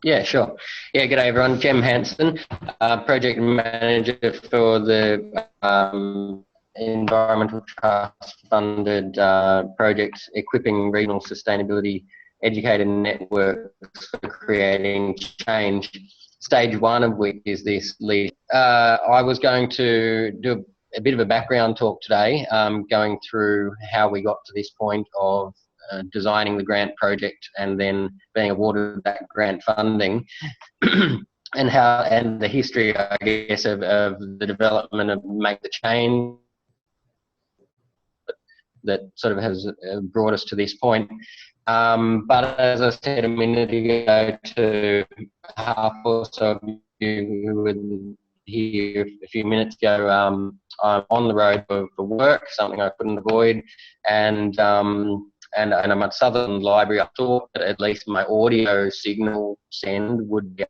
Yeah, sure. Yeah, g'day everyone. Jem Hanson, Project Manager for the Environmental Trust funded project equipping regional sustainability educator networks for creating change. Stage one of which is this lead. I was going to do a bit of a background talk today, going through how we got to this point of designing the grant project and then being awarded that grant funding, and the history, I guess, of the development of Make the Change that sort of has brought us to this point. But as I said a minute ago to half or so of you who were here a few minutes ago, I'm on the road for work, something I couldn't avoid, and I'm at Southern Library. I thought that at least my audio signal send would be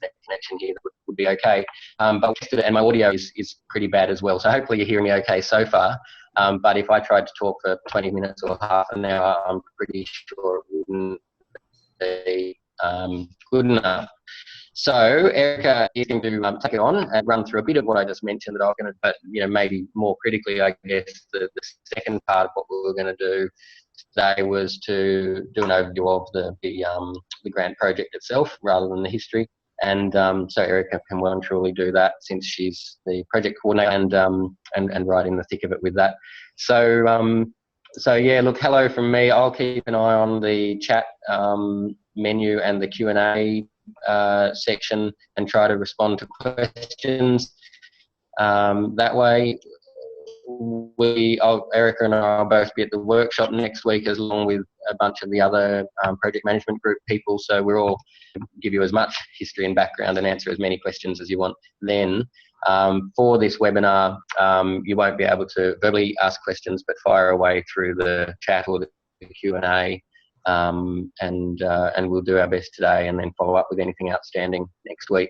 that connection here would be okay. And my audio is pretty bad as well. So hopefully you're hearing me okay so far. But if I tried to talk for 20 minutes or half an hour, I'm pretty sure it wouldn't be good enough. So Erica is going to take it on and run through a bit of what I just mentioned that I was going to, but maybe more critically, I guess the second part of what we were going to do today was to do an overview of the grant project itself rather than the history. And so Erica can well and truly do that since she's the project coordinator and right in the thick of it with that. So yeah, look, hello from me. I'll keep an eye on the chat menu and the Q&A section and try to respond to questions. That way, Erica and I will both be at the workshop next week, along with a bunch of the other project management group people. So we're all give you as much history and background and answer as many questions as you want. Then for this webinar, you won't be able to verbally ask questions, but fire away through the chat or the Q&A. And we'll do our best today and then follow up with anything outstanding next week.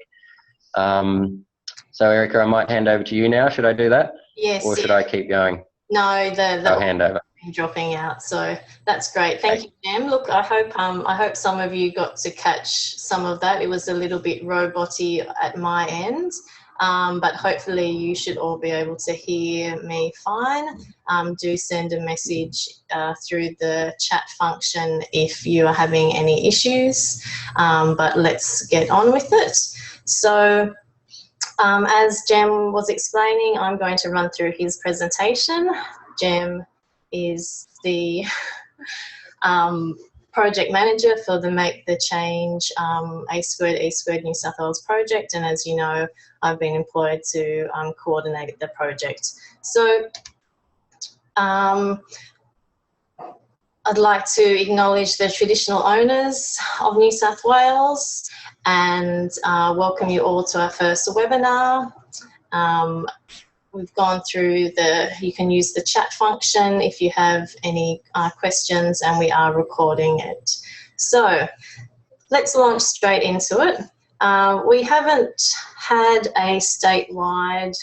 So Erica, I might hand over to you now. Should I do that? Yes. Or should I keep going? No, I'll hand over. Dropping out, so that's great. Thank you, Jem. Look, I hope some of you got to catch some of that. It was a little bit roboty at my end, but hopefully you should all be able to hear me fine. Do send a message through the chat function if you are having any issues, but let's get on with it. So as Jem was explaining, I'm going to run through his presentation. Jem is the project manager for the Make the Change A2E New South Wales project, and as you know, I've been employed to coordinate the project. So I'd like to acknowledge the traditional owners of New South Wales and welcome you all to our first webinar. We've gone through you can use the chat function if you have any questions, and we are recording it. So let's launch straight into it. We haven't had a statewide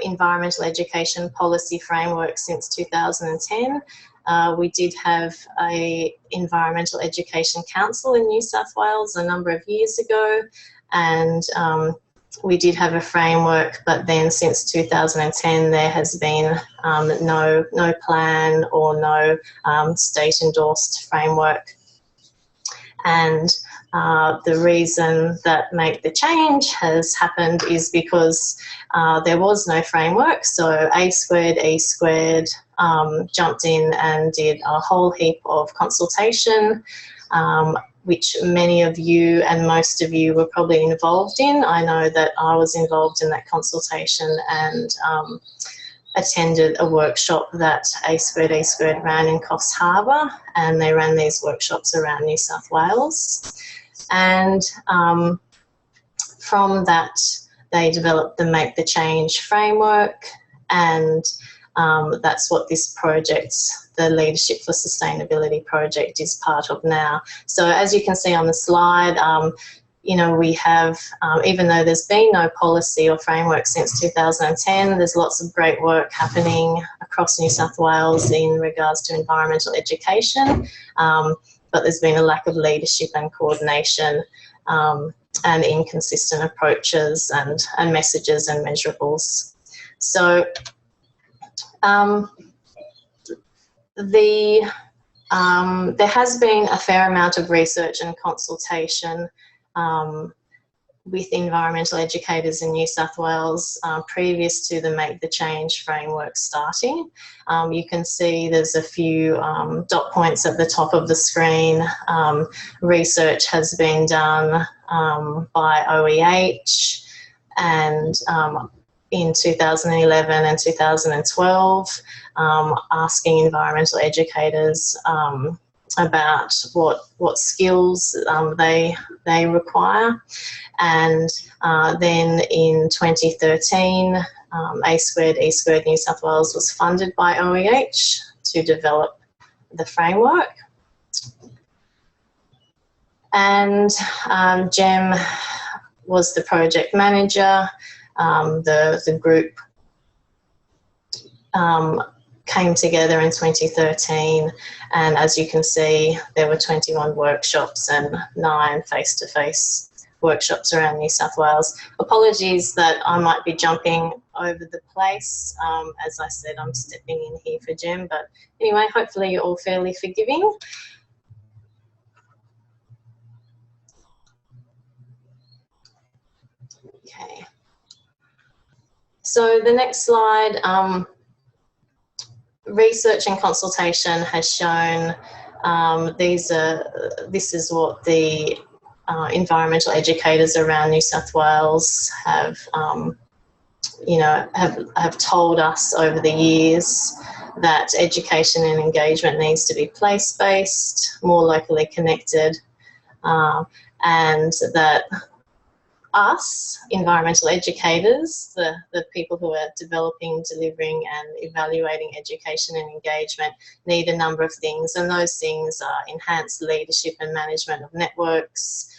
environmental education policy framework since 2010. We did have an Environmental Education Council in New South Wales a number of years ago, and we did have a framework, but then since 2010 there has been no plan or no state-endorsed framework. And the reason that Make the Change has happened is because there was no framework. So A2E jumped in and did a whole heap of consultation, which many of you and most of you were probably involved in. I know that I was involved in that consultation and attended a workshop that A2E ran in Coffs Harbour, and they ran these workshops around New South Wales. And from that, they developed the Make the Change framework, and that's what this project, the Leadership for Sustainability project, is part of now. So as you can see on the slide, you know, we have, even though there's been no policy or framework since 2010, there's lots of great work happening across New South Wales in regards to environmental education, but there's been a lack of leadership and coordination, and inconsistent approaches and messages and measurables. So there has been a fair amount of research and consultation with environmental educators in New South Wales previous to the Make the Change framework starting. You can see there's a few dot points at the top of the screen. Research has been done by OEH and in 2011 and 2012, asking environmental educators about what skills they require. And then in 2013, A2E New South Wales was funded by OEH to develop the framework. And Jem was the project manager. The group came together in 2013, and as you can see, there were 21 workshops and 9 face-to-face workshops around New South Wales. Apologies that I might be jumping over the place. As I said, I'm stepping in here for Jem, but anyway, hopefully you're all fairly forgiving. Okay. So the next slide, research and consultation has shown this is what the environmental educators around New South Wales have told us over the years, that education and engagement needs to be place-based, more locally connected, and that us, environmental educators, the people who are developing, delivering and evaluating education and engagement, need a number of things, and those things are enhanced leadership and management of networks,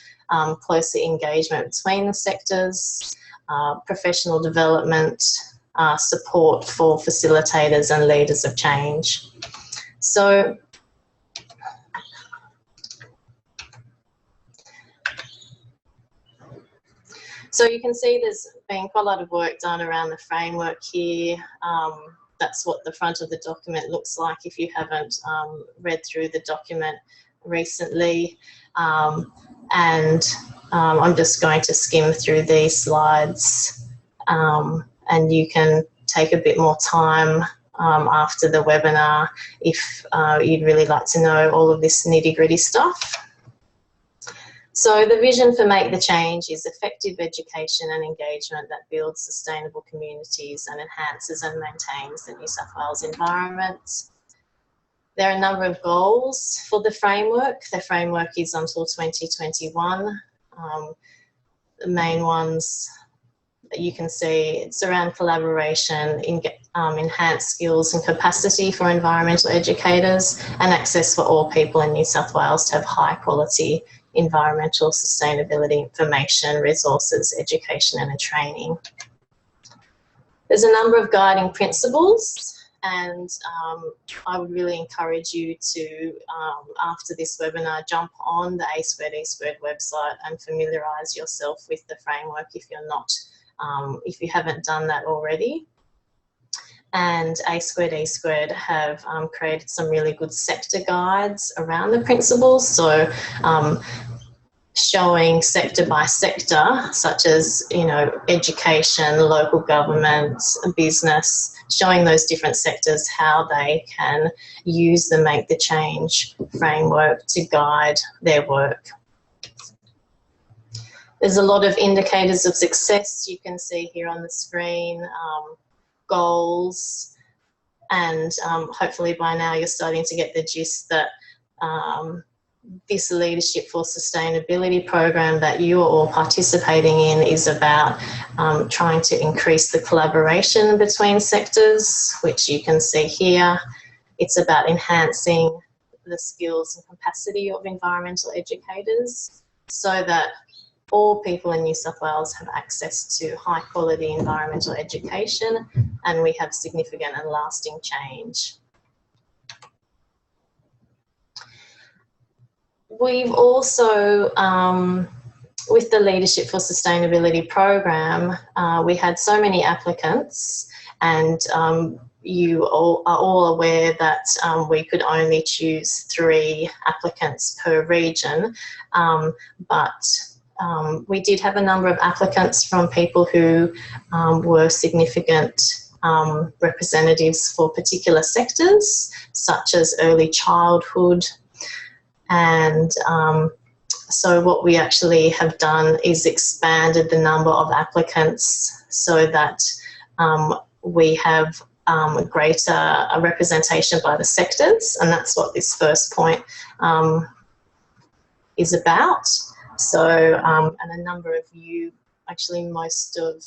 closer engagement between the sectors, professional development, support for facilitators and leaders of change. So you can see there's been quite a lot of work done around the framework here. That's what the front of the document looks like if you haven't read through the document recently. I'm just going to skim through these slides, and you can take a bit more time after the webinar if you'd really like to know all of this nitty-gritty stuff. So the vision for Make the Change is effective education and engagement that builds sustainable communities and enhances and maintains the New South Wales environment. There are a number of goals for the framework. The framework is until 2021. The main ones that you can see, it's around collaboration, enhanced skills and capacity for environmental educators, and access for all people in New South Wales to have high quality environmental sustainability information, resources, education and training. There's a number of guiding principles, and I would really encourage you to, after this webinar, jump on the A2E website and familiarise yourself with the framework if you're not, if you haven't done that already. And A2E have created some really good sector guides around the principles. So showing sector by sector, such as, you know, education, local government, business, showing those different sectors how they can use the Make the Change framework to guide their work. There's a lot of indicators of success you can see here on the screen, goals, and hopefully by now you're starting to get the gist that this Leadership for Sustainability program that you are all participating in is about trying to increase the collaboration between sectors, which you can see here. It's about enhancing the skills and capacity of environmental educators so that all people in New South Wales have access to high quality environmental education, and we have significant and lasting change. We've also, with the Leadership for Sustainability program, we had so many applicants, and you all are all aware that we could only choose 3 applicants per region, but we did have a number of applicants from people who were significant representatives for particular sectors, such as early childhood. And so what we actually have done is expanded the number of applicants so that we have greater representation by the sectors, and that's what this first point is about. So, and a number of you, actually most of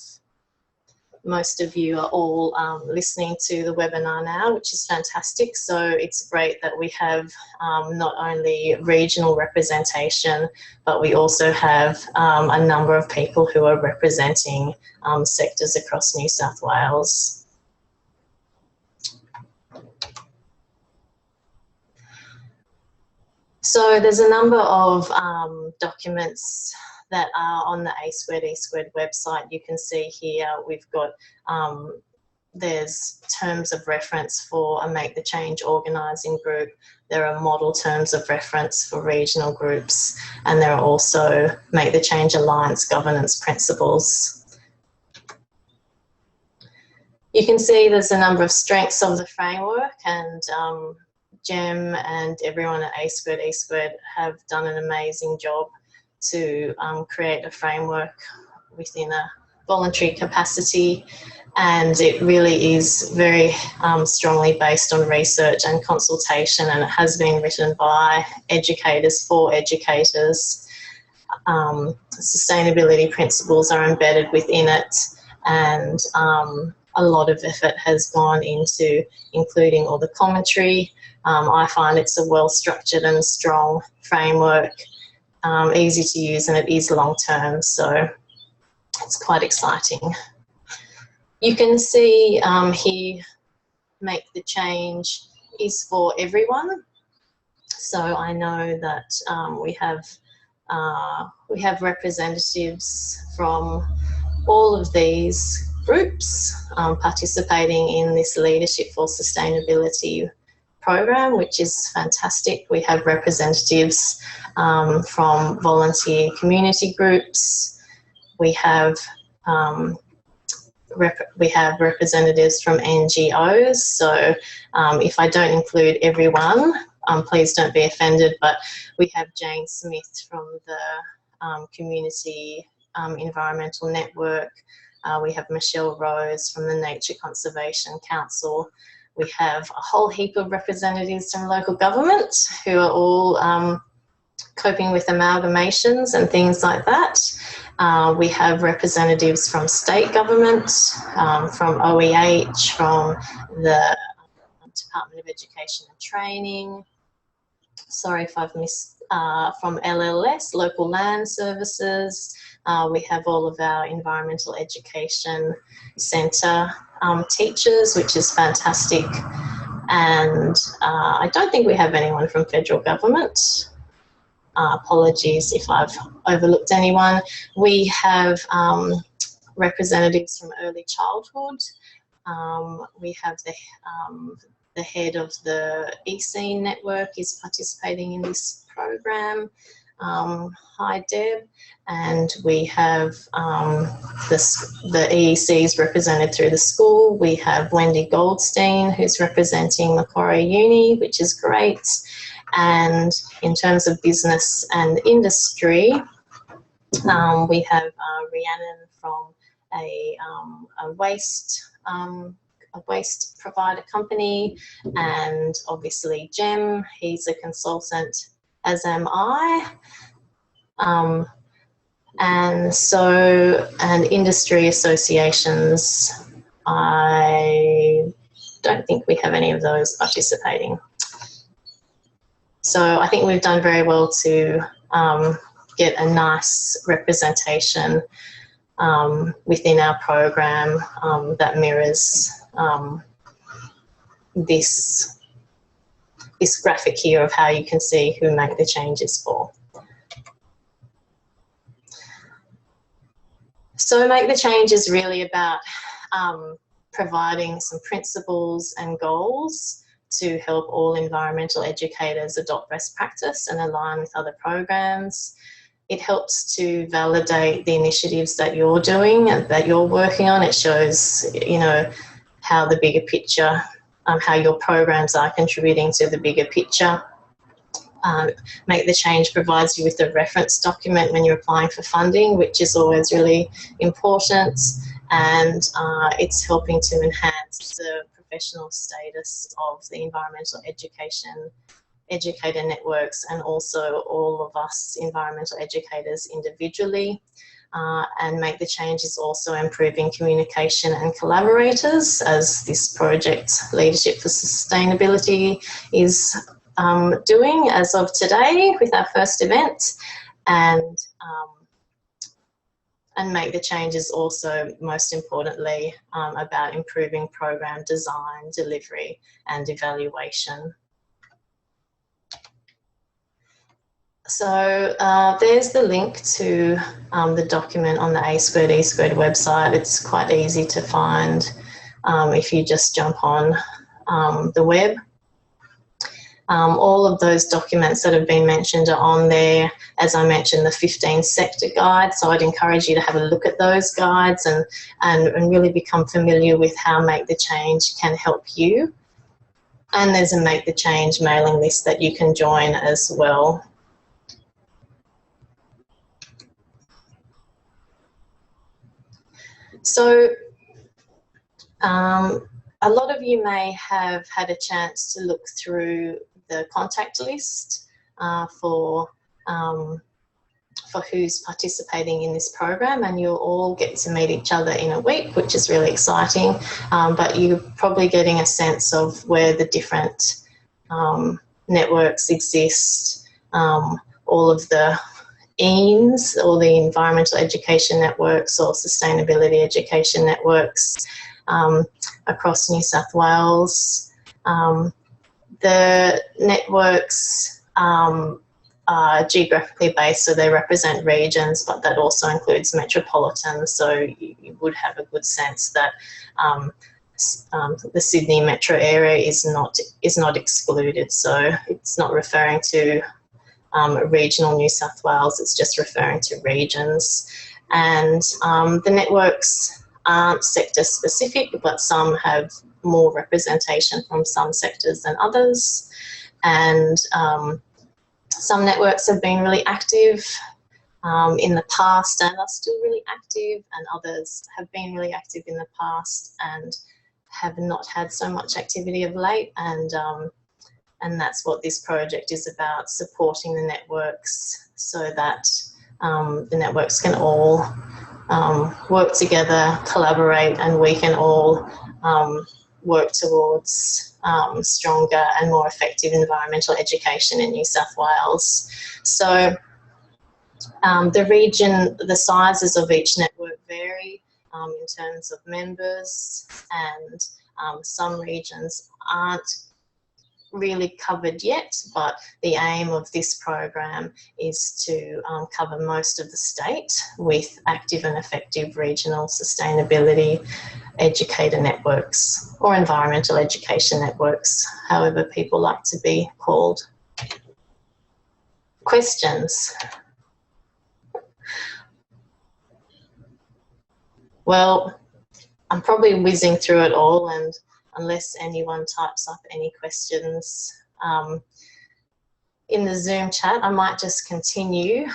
you are all listening to the webinar now, which is fantastic. So it's great that we have not only regional representation, but we also have a number of people who are representing sectors across New South Wales. So there's a number of documents that are on the A2E2 website. You can see here we've got, there's terms of reference for a Make the Change organising group. There are model terms of reference for regional groups, and there are also Make the Change Alliance governance principles. You can see there's a number of strengths of the framework, and Jem and everyone at A2E2 have done an amazing job to create a framework within a voluntary capacity, and it really is very strongly based on research and consultation, and it has been written by educators for educators. Sustainability principles are embedded within it, and a lot of effort has gone into including all the commentary. I find it's a well-structured and strong framework, easy to use, and it is long-term, so it's quite exciting. You can see here, Make the Change is for everyone. So I know that we have representatives from all of these groups participating in this Leadership for Sustainability program, which is fantastic. We have representatives from volunteer community groups. We have representatives from NGOs. So if I don't include everyone, please don't be offended, but we have Jane Smith from the Community Environmental Network. We have Michelle Rose from the Nature Conservation Council. We have a whole heap of representatives from local government who are all coping with amalgamations and things like that. We have representatives from state government, from OEH, from the Department of Education and Training. Sorry if I've missed, from LLS, Local Land Services. We have all of our Environmental Education Centre teachers, which is fantastic. And I don't think we have anyone from federal government. Apologies if I've overlooked anyone. We have representatives from early childhood. We have the head of the EC network is participating in this program. Hi Deb. And we have the EECs represented through the school. We have Wendy Goldstein, who's representing Macquarie Uni, which is great. And in terms of business and industry, we have Rhiannon from a waste provider company, and obviously Jem, he's a consultant, as am I. And industry associations, I don't think we have any of those participating. So I think we've done very well to get a nice representation within our program that mirrors this graphic here of how you can see who Make the Change is for. So Make the Change is really about providing some principles and goals to help all environmental educators adopt best practice and align with other programs. It helps to validate the initiatives that you're doing and that you're working on. It shows, you know, how the bigger picture, how your programs are contributing to the bigger picture. Make the Change provides you with a reference document when you're applying for funding, which is always really important, and it's helping to enhance the professional status of the environmental educator networks and also all of us environmental educators individually. And Make the Change is also improving communication and collaborators, as this project Leadership for Sustainability is doing as of today with our first event. And Make the Change is also, most importantly, about improving program design, delivery and evaluation. So there's the link to the document on the A2E2 website. It's quite easy to find if you just jump on the web. All of those documents that have been mentioned are on there. As I mentioned, the 15 sector guide, so I'd encourage you to have a look at those guides and really become familiar with how Make the Change can help you. And there's a Make the Change mailing list that you can join as well. So a lot of you may have had a chance to look through the contact list for who's participating in this program, and you'll all get to meet each other in a week, which is really exciting. But you're probably getting a sense of where the different networks exist, all of the EANS, or the environmental education networks or sustainability education networks across New South Wales. The networks are geographically based, so they represent regions, but that also includes metropolitan, so you would have a good sense that the Sydney metro area is not excluded, so it's not referring to regional New South Wales, it's just referring to regions. And the networks aren't sector specific, but some have more representation from some sectors than others. And some networks have been really active in the past and are still really active, and others have been really active in the past and have not had so much activity of late. And that's what this project is about, supporting the networks so that the networks can all work together, collaborate, and we can all work towards stronger and more effective environmental education in New South Wales. So the sizes of each network vary in terms of members, and some regions aren't really covered yet, but the aim of this program is to cover most of the state with active and effective regional sustainability educator networks, or environmental education networks, however people like to be called. Questions? Well, I'm probably whizzing through it all, and unless anyone types up any questions in the Zoom chat, I might just continue.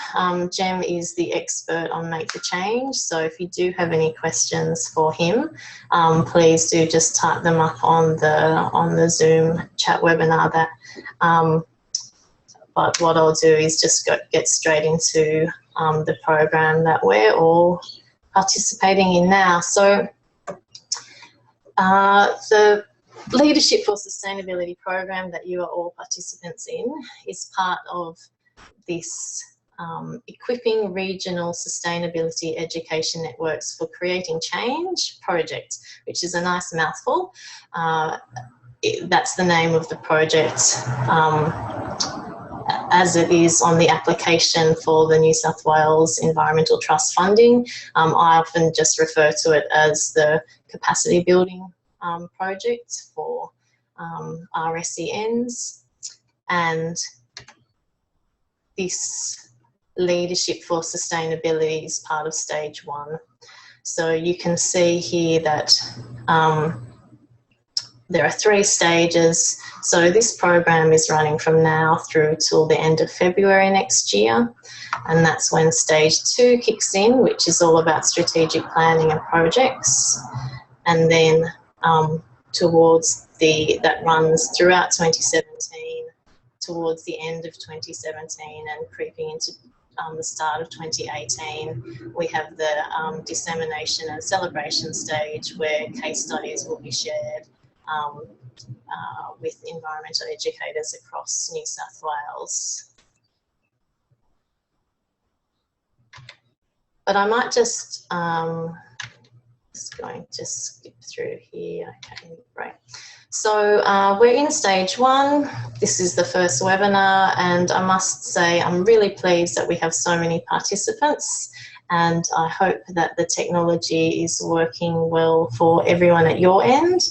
Jem is the expert on Make the Change, so if you do have any questions for him, please do just type them up on the Zoom chat webinar. But what I'll do is just get straight into the program that we're all participating in now. So the Leadership for Sustainability program that you are all participants in is part of this Equipping Regional Sustainability Education Networks for Creating Change project, which is a nice mouthful. That's the name of the project, as it is on the application for the New South Wales Environmental Trust funding. I often just refer to it as the capacity building project for RSENs, and this Leadership for Sustainability is part of stage 1. So you can see here that there are 3 stages. So this program is running from now through till the end of February next year, and that's when stage 2 kicks in, which is all about strategic planning and projects, and then that runs throughout 2017 towards the end of 2017 and creeping into the start of 2018. We have the dissemination and celebration stage where case studies will be shared with environmental educators across New South Wales. But I might just going to skip through here. Okay, great. So we're in stage 1. This is the first webinar, and I must say I'm really pleased that we have so many participants, and I hope that the technology is working well for everyone at your end.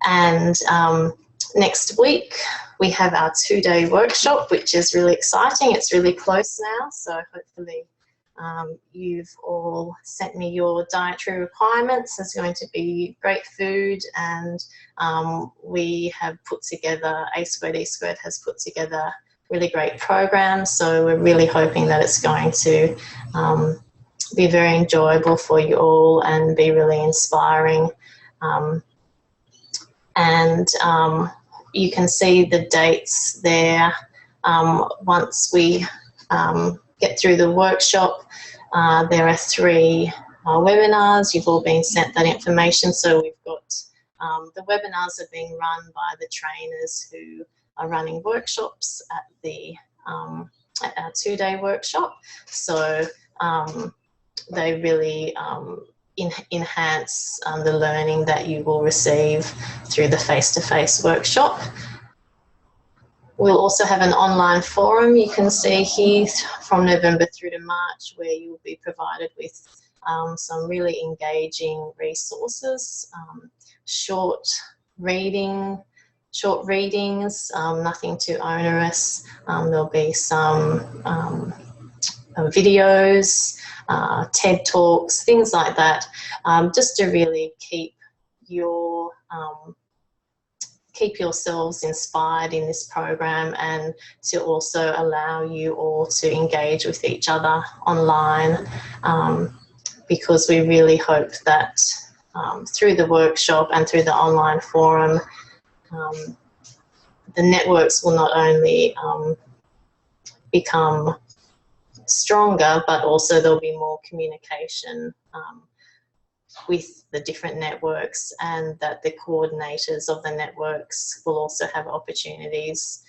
And next week we have our 2-day workshop, which is really exciting. It's really close now, so hopefully you've all sent me your dietary requirements. There's going to be great food, and we have put together, A2E has put together really great programs, so we're really hoping that it's going to be very enjoyable for you all and be really inspiring. You can see the dates there. Once we get through the workshop, there are 3 webinars. You've all been sent that information. So we've got the webinars are being run by the trainers who are running workshops at the at our 2-day workshop. So they really enhance the learning that you will receive through the face-to-face workshop. We'll also have an online forum, you can see here, from November through to March, where you'll be provided with some really engaging resources, short readings, nothing too onerous. There'll be some videos, TED Talks, things like that, just to really keep yourselves inspired in this program, and to also allow you all to engage with each other online, because we really hope that through the workshop and through the online forum, the networks will not only become stronger, but also there'll be more communication with the different networks, and that the coordinators of the networks will also have opportunities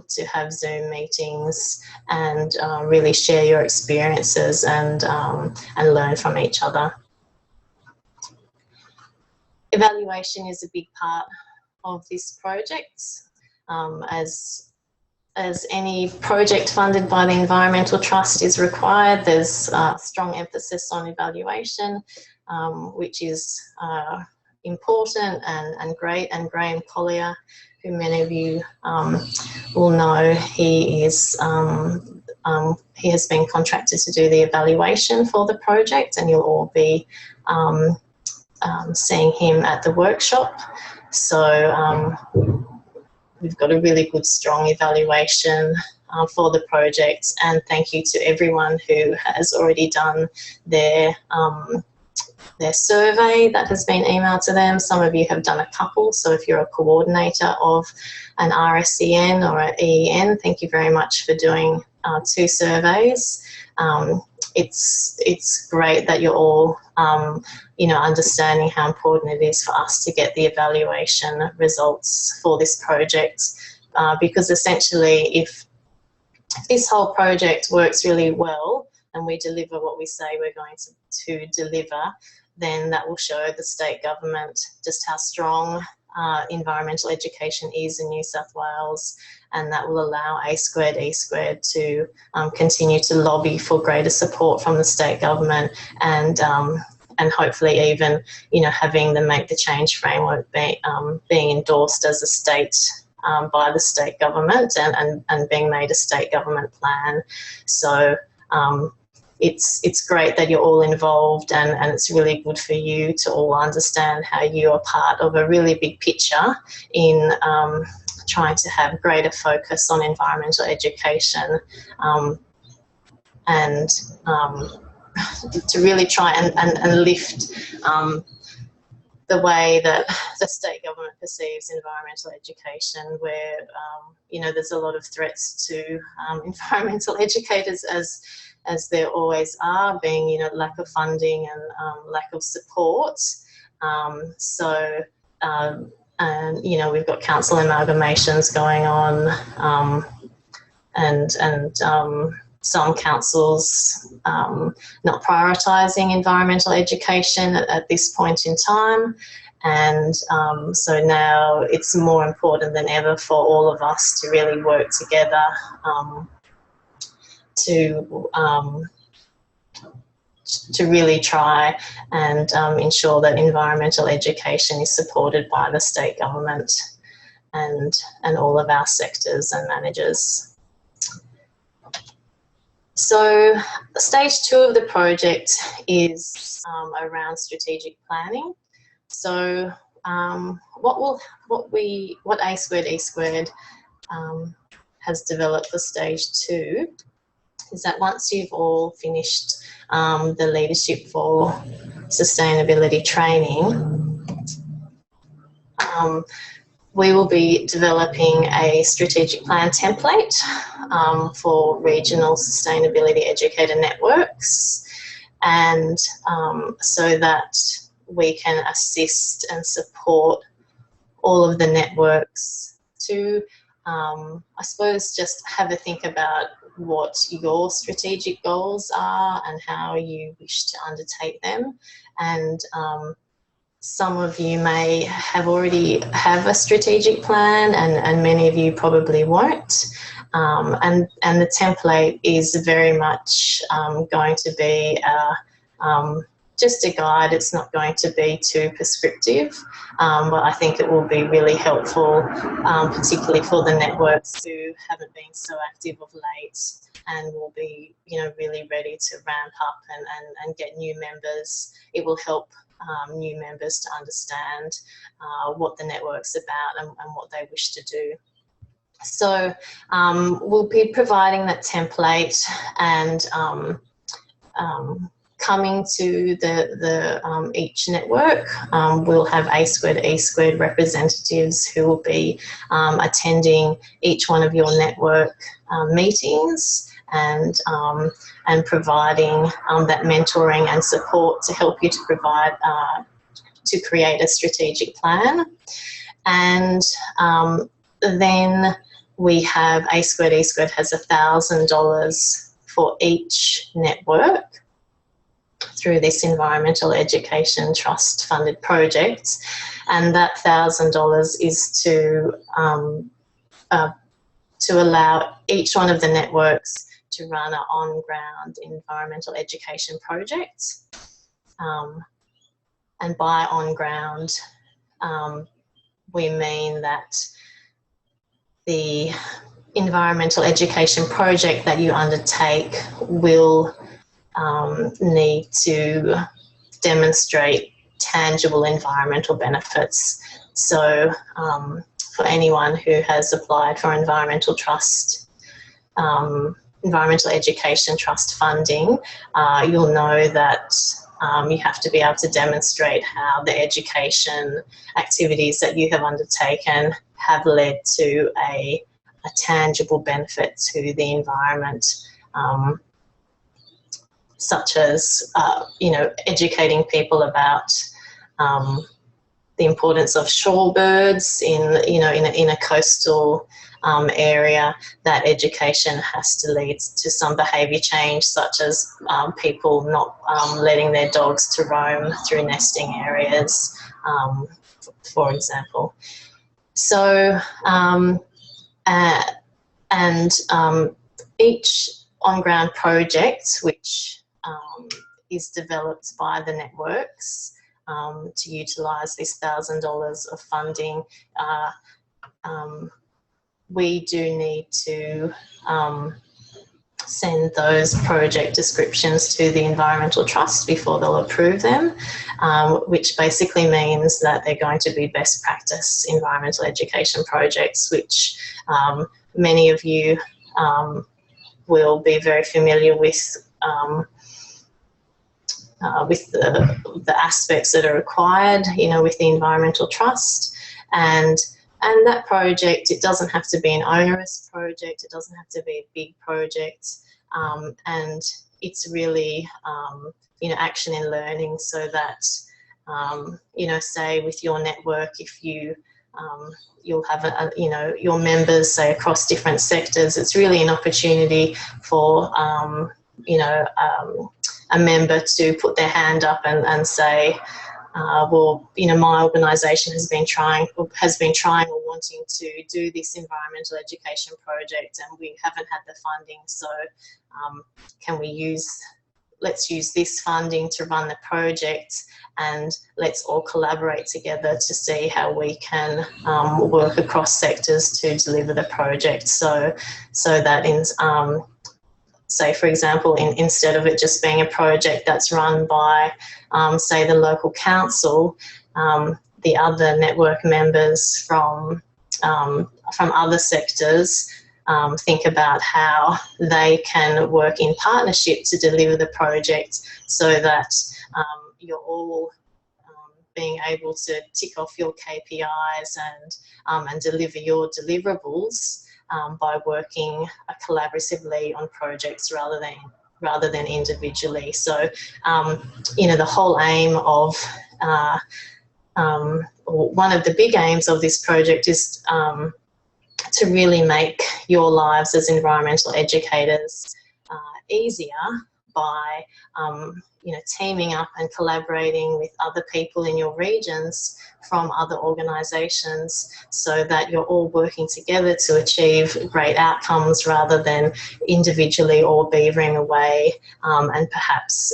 to have Zoom meetings and really share your experiences and learn from each other. Evaluation is a big part of this project. As any project funded by the Environmental Trust is required, there's a strong emphasis on evaluation, which is important and great. And Graham Collier, who many of you will know, he has been contracted to do the evaluation for the project, and you'll all be seeing him at the workshop. So we've got a really good, strong evaluation for the project, and thank you to everyone who has already done their survey that has been emailed to them. Some of you have done a couple, so if you're a coordinator of an RSEN or an EEN, thank you very much for doing 2 surveys. It's great that you're all understanding how important it is for us to get the evaluation results for this project, because essentially if this whole project works really well and we deliver what we say we're going to deliver, then that will show the state government just how strong environmental education is in New South Wales, and that will allow A2E2 to continue to lobby for greater support from the state government, and hopefully even, you know, having them make the change framework being endorsed as a state by the state government and being made a state government plan. So it's great that you're all involved, and it's really good for you to all understand how you are part of a really big picture in trying to have greater focus on environmental education, and to really try and lift the way that the state government perceives environmental education, where you know, there's a lot of threats to environmental educators, as there always are, being, you know, lack of funding and lack of support. And you know, we've got council amalgamations going on, and some councils not prioritising environmental education at this point in time, and so now it's more important than ever for all of us to really work together to really try and ensure that environmental education is supported by the state government and all of our sectors and managers. So stage 2 of the project is around strategic planning. So what A2E2 has developed for stage 2 is that once you've all finished the Leadership for Sustainability training, we will be developing a strategic plan template for regional sustainability educator networks, and so that we can assist and support all of the networks to, I suppose, just have a think about what your strategic goals are and how you wish to undertake them. And some of you may have already have a strategic plan, and many of you probably won't. And the template is very much going to be just a guide. It's not going to be too prescriptive, but I think it will be really helpful, particularly for the networks who haven't been so active of late and will be, you know, really ready to ramp up and get new members. It will help new members to understand what the network's about and what they wish to do. So we'll be providing that template, and coming to the each network, we'll have A2E2 representatives who will be attending each one of your network meetings and providing that mentoring and support to help you to provide to create a strategic plan. And then we have A2E2 has $1,000 for each network through this Environmental Education Trust funded project, and that $1,000 is to allow each one of the networks to run an on-ground environmental education project. And by on-ground, we mean that the environmental education project that you undertake will need to demonstrate tangible environmental benefits. So for anyone who has applied for environmental education trust funding, you'll know that you have to be able to demonstrate how the education activities that you have undertaken have led to a tangible benefit to the environment, such as you know, educating people about the importance of shorebirds in a coastal area that education has to lead to some behaviour change, such as people not letting their dogs to roam through nesting areas, for example. So, each on-ground project, which is developed by the networks to utilise this $1,000 of funding, we do need to send those project descriptions to the Environmental Trust before they'll approve them, which basically means that they're going to be best practice environmental education projects, which many of you will be very familiar with the aspects that are required, with the Environmental Trust. And that project, it doesn't have to be an onerous project, it doesn't have to be a big project, and it's really, action and learning, so that, say with your network, if you'll have your members, say, across different sectors, it's really an opportunity for a member to put their hand up and say, well, my organisation has been trying or wanting to do this environmental education project, and we haven't had the funding, so let's use this funding to run the project, and let's all collaborate together to see how we can work across sectors to deliver the project, so that in say, for example, instead of it just being a project that's run by, say, the local council, the other network members from other sectors think about how they can work in partnership to deliver the project, so that you're all being able to tick off your KPIs and deliver your deliverables by working collaboratively on projects rather than individually. So, the whole aim of, one of the big aims of this project is to really make your lives as environmental educators easier by, teaming up and collaborating with other people in your regions from other organisations, so that you're all working together to achieve great outcomes rather than individually all beavering away and perhaps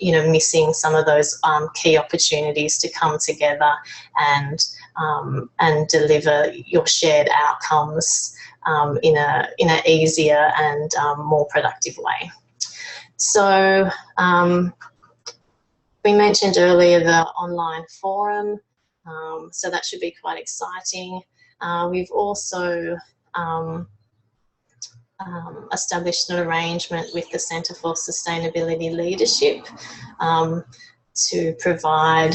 missing some of those key opportunities to come together and deliver your shared outcomes in a easier and more productive way. So we mentioned earlier the online forum, so that should be quite exciting. We've also established an arrangement with the Centre for Sustainability Leadership to provide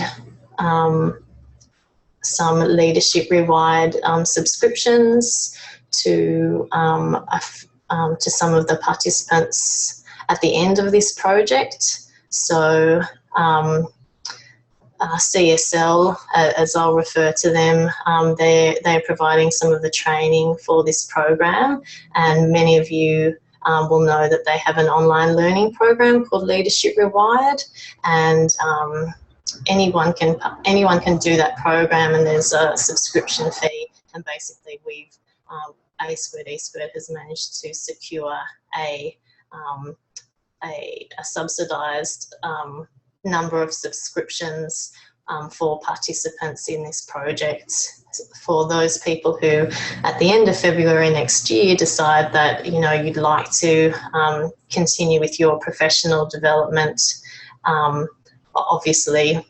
some leadership reward subscriptions to some of the participants at the end of this project. So CSL, as I'll refer to them, they're providing some of the training for this program, and many of you will know that they have an online learning program called Leadership Rewired, and anyone can do that program, and there's a subscription fee, and basically we've A2E has managed to secure a subsidised number of subscriptions for participants in this project, for those people who at the end of February next year decide that you'd like to continue with your professional development. Obviously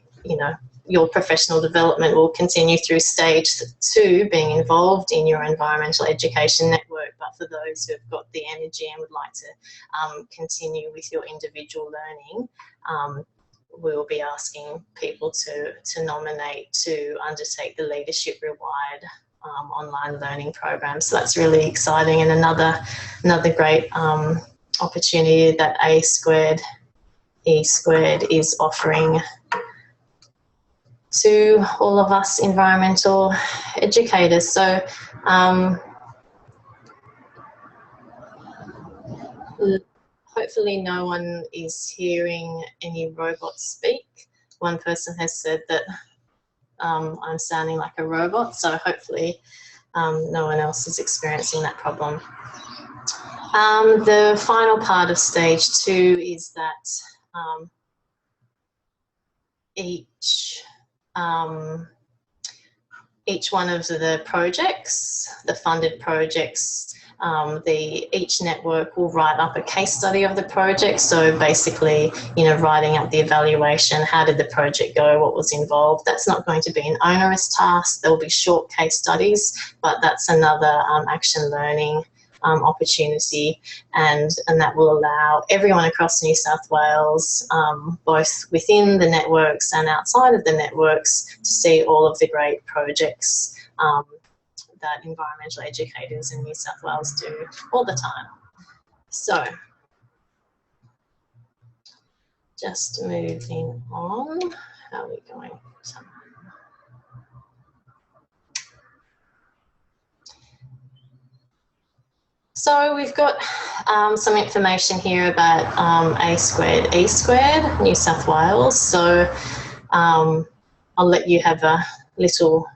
your professional development will continue through stage 2, being involved in your environmental education network, but for those who have got the energy and would like to continue with your individual learning, we'll be asking people to nominate to undertake the Leadership Rewired online learning program. So that's really exciting, and another great opportunity that AAEE is offering to all of us environmental educators. So hopefully no one is hearing any robots speak. One person has said that I'm sounding like a robot, so hopefully no one else is experiencing that problem. The final part of stage 2 is that each one of the projects, the funded projects, each network will write up a case study of the project. So basically, you know, writing up the evaluation, how did the project go, what was involved. That's not going to be an onerous task. There'll be short case studies, but that's another action learning opportunity, and that will allow everyone across New South Wales, both within the networks and outside of the networks, to see all of the great projects that environmental educators in New South Wales do all the time. So, just moving on. How are we going? So we've got some information here about A2E New South Wales. So I'll let you have a little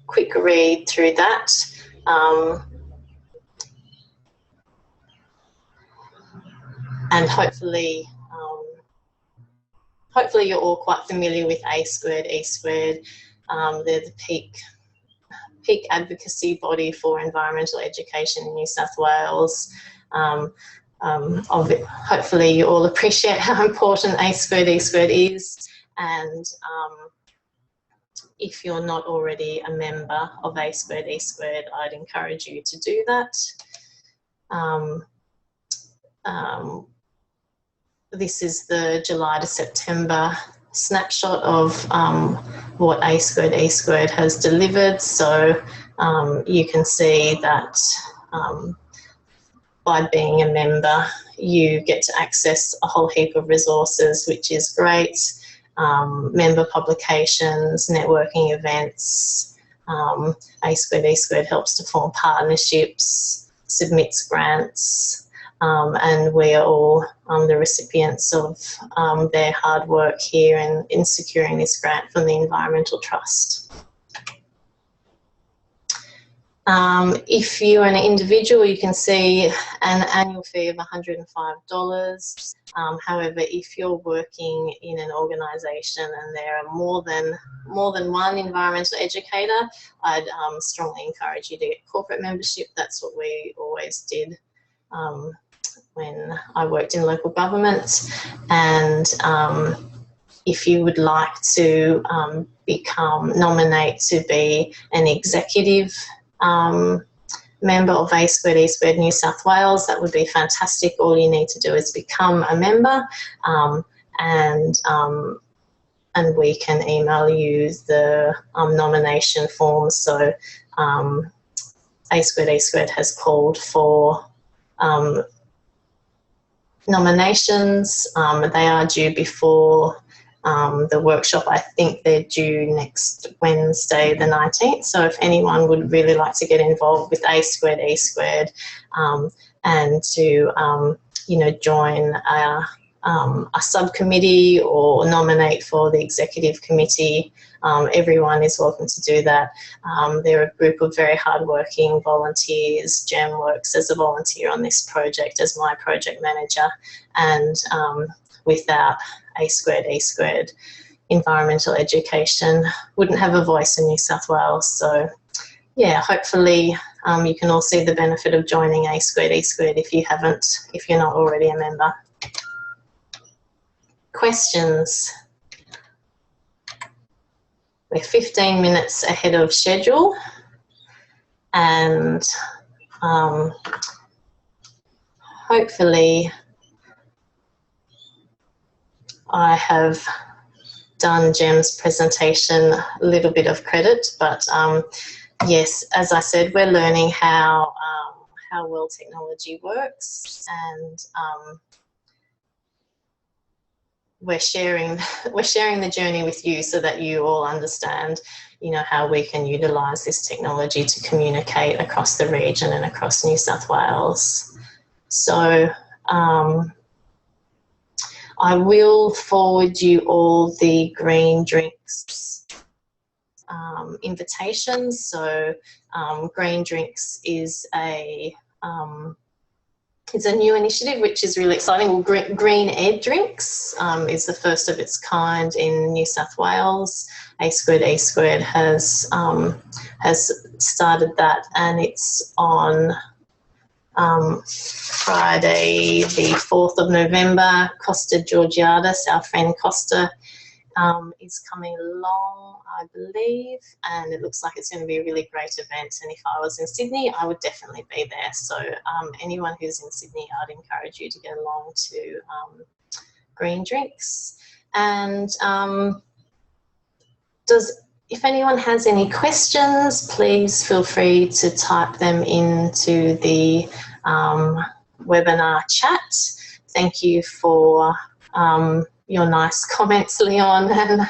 quick read through that. And hopefully you're all quite familiar with A2E. They're the peak advocacy body for environmental education in New South Wales. Hopefully you all appreciate how important A2E is, and if you're not already a member of A2E, I'd encourage you to do that. This is the July to September snapshot of what A2E has delivered. So you can see that by being a member, you get to access a whole heap of resources, which is great. Member publications, networking events. A2E helps to form partnerships, submits grants, and we are all the recipients of their hard work here in securing this grant from the Environmental Trust. If you're an individual, you can see an annual fee of $105. However, if you're working in an organisation and there are more than one environmental educator, I'd strongly encourage you to get corporate membership. That's what we always did when I worked in local government. And if you would like to nominate to be an executive member of A2E New South Wales, that would be fantastic. All you need to do is become a member, and we can email you the nomination forms. So A2E has called for nominations. They are due before the workshop. I think they're due next Wednesday the 19th. So if anyone would really like to get involved with A2E and to join a subcommittee or nominate for the executive committee, everyone is welcome to do that. They're a group of very hardworking volunteers. Jem works as a volunteer on this project as my project manager, and without A2E, environmental education wouldn't have a voice in New South Wales. So yeah, hopefully you can all see the benefit of joining A2E if you're not already a member. Questions? We're 15 minutes ahead of schedule, and hopefully I have done Jem's presentation a little bit of credit, but yes, as I said, we're learning how well technology works, and we're sharing the journey with you so that you all understand, you know, how we can utilise this technology to communicate across the region and across New South Wales. So I will forward you all the green drinks invitations. So green drinks is it's a new initiative which is really exciting. Well, Green Ed Drinks is the first of its kind in New South Wales. A2E has started that, and it's on Friday the 4th of November. Costa Georgiadis, our friend Costa, is coming along, I believe, and it looks like it's going to be a really great event. And if I was in Sydney, I would definitely be there. So anyone who's in Sydney, I'd encourage you to get along to Green Drinks. And if anyone has any questions, please feel free to type them into the webinar chat. Thank you for your nice comments, Leon and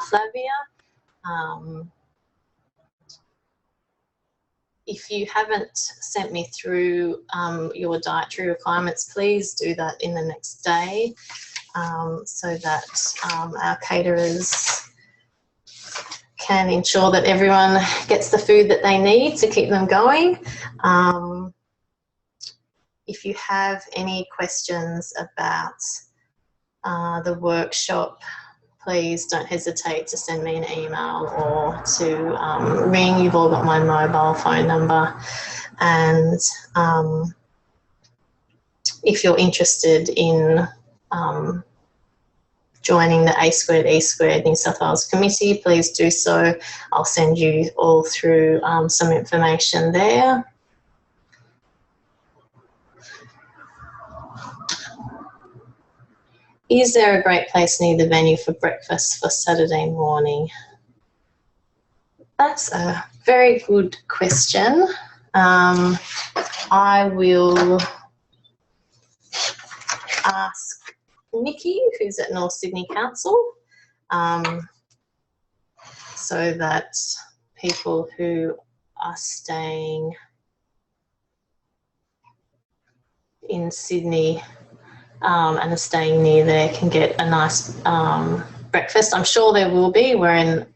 Flavia. If you haven't sent me through your dietary requirements, please do that in the next day so that our caterers can ensure that everyone gets the food that they need to keep them going. If you have any questions about the workshop, please don't hesitate to send me an email or to ring. You've all got my mobile phone number. And if you're interested in joining the A2E New South Wales Committee, please do so. I'll send you all through some information there. Is there a great place near the venue for breakfast for Saturday morning? That's a very good question. I will ask Nikki, who's at North Sydney Council, so that people who are staying in Sydney and are staying near there can get a nice breakfast. I'm sure there will be. We're in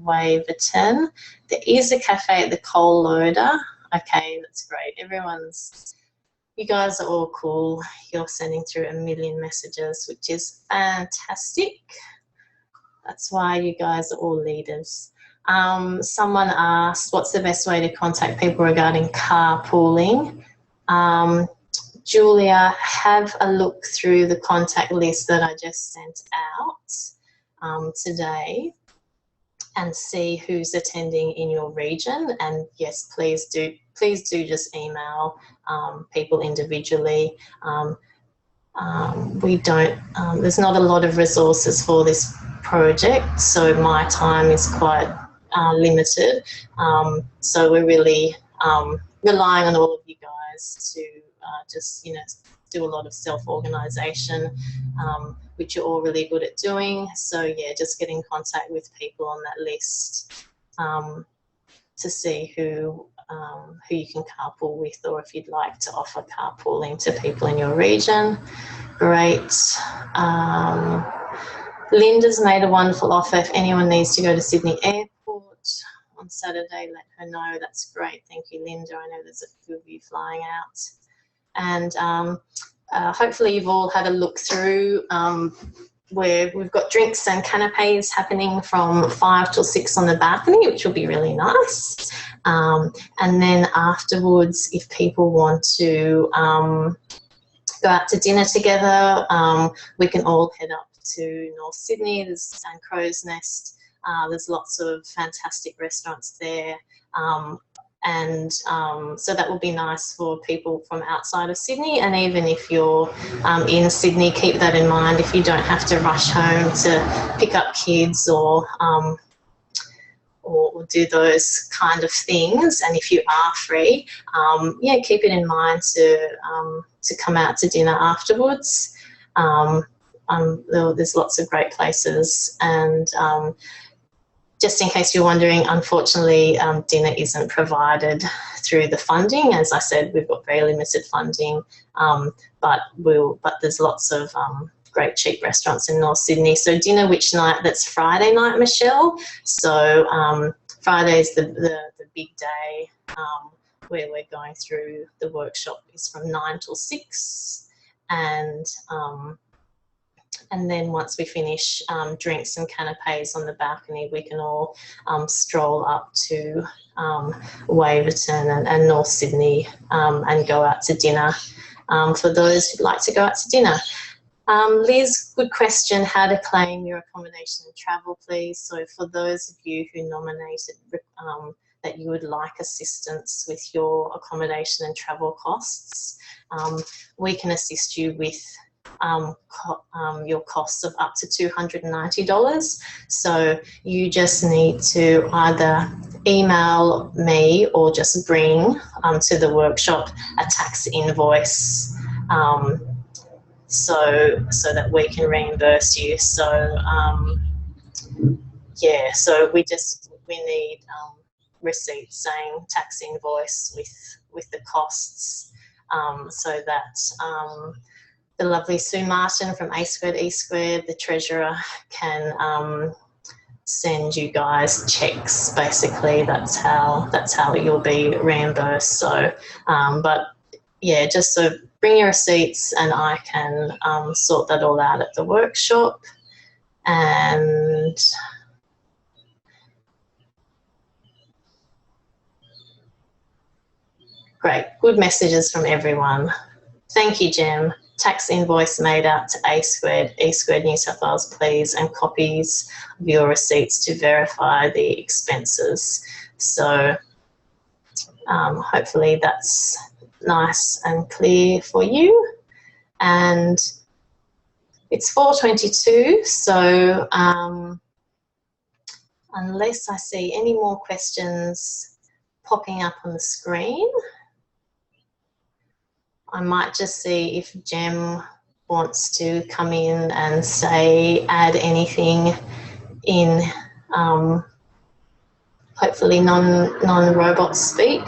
Waverton. There is a cafe at the Coal Loader. Okay, that's great. You guys are all cool. You're sending through a million messages, which is fantastic. That's why you guys are all leaders. Someone asked, what's the best way to contact people regarding carpooling? Julia, have a look through the contact list that I just sent out today and see who's attending in your region. And yes, please do just email people individually. There's not a lot of resources for this project, so my time is quite limited. So we're really relying on all of you guys to just, do a lot of self-organisation, which you're all really good at doing. So yeah, just get in contact with people on that list to see who you can carpool with, or if you'd like to offer carpooling to people in your region. Great. Linda's made a wonderful offer. If anyone needs to go to Sydney Airport on Saturday, let her know. That's great. Thank you, Linda. I know there's a few of you flying out. And hopefully you've all had a look through where we've got drinks and canapes happening from 5 till 6 on the balcony, which will be really nice. And then afterwards, if people want to go out to dinner together, we can all head up to North Sydney. There's Crow's Nest. There's lots of fantastic restaurants there. So that will be nice for people from outside of Sydney. And even if you're in Sydney, keep that in mind. If you don't have to rush home to pick up kids or do those kind of things, and if you are free, keep it in mind to come out to dinner afterwards. there's lots of great places, and just in case you're wondering, unfortunately, dinner isn't provided through the funding. As I said, we've got very limited funding, but there's lots of great cheap restaurants in North Sydney. So dinner, which night? That's Friday night, Michelle. So Friday's the big day where we're going through the workshop. Is from 9 till 6, and then once we finish, drinks and canapes on the balcony, we can all stroll up to Waverton and North Sydney and go out to dinner for those who'd like to go out to dinner. Liz, good question. How to claim your accommodation and travel, please. So for those of you who nominated that you would like assistance with your accommodation and travel costs, we can assist you with your costs of up to $290. So you just need to either email me or just bring to the workshop a tax invoice so that we can reimburse you. So yeah, so we need receipts saying tax invoice with the costs, so that the lovely Sue Martin from A Squared E Squared, the treasurer, can send you guys checks. Basically, that's how you'll be reimbursed. So, but yeah, just so bring your receipts and I can sort that all out at the workshop. And great, good messages from everyone. Thank you, Jem. Tax invoice made out to A Squared, E Squared New South Wales, please, and copies of your receipts to verify the expenses. So hopefully that's nice and clear for you. And it's 4:22, so unless I see any more questions popping up on the screen, I might just see if Jem wants to come in and add anything in, hopefully non-robot speak.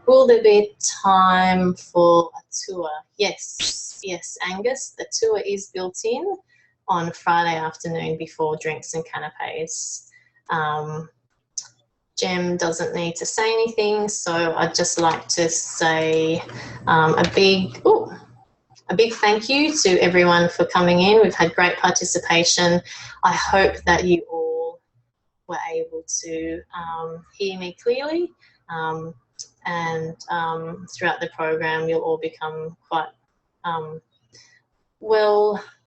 Will there be time for a tour? Yes, Angus, the tour is built in on Friday afternoon before drinks and canapes. Jem doesn't need to say anything, so I'd just like to say a big thank you to everyone for coming in. We've had great participation. I hope that you all were able to hear me clearly, and throughout the program you'll all become quite well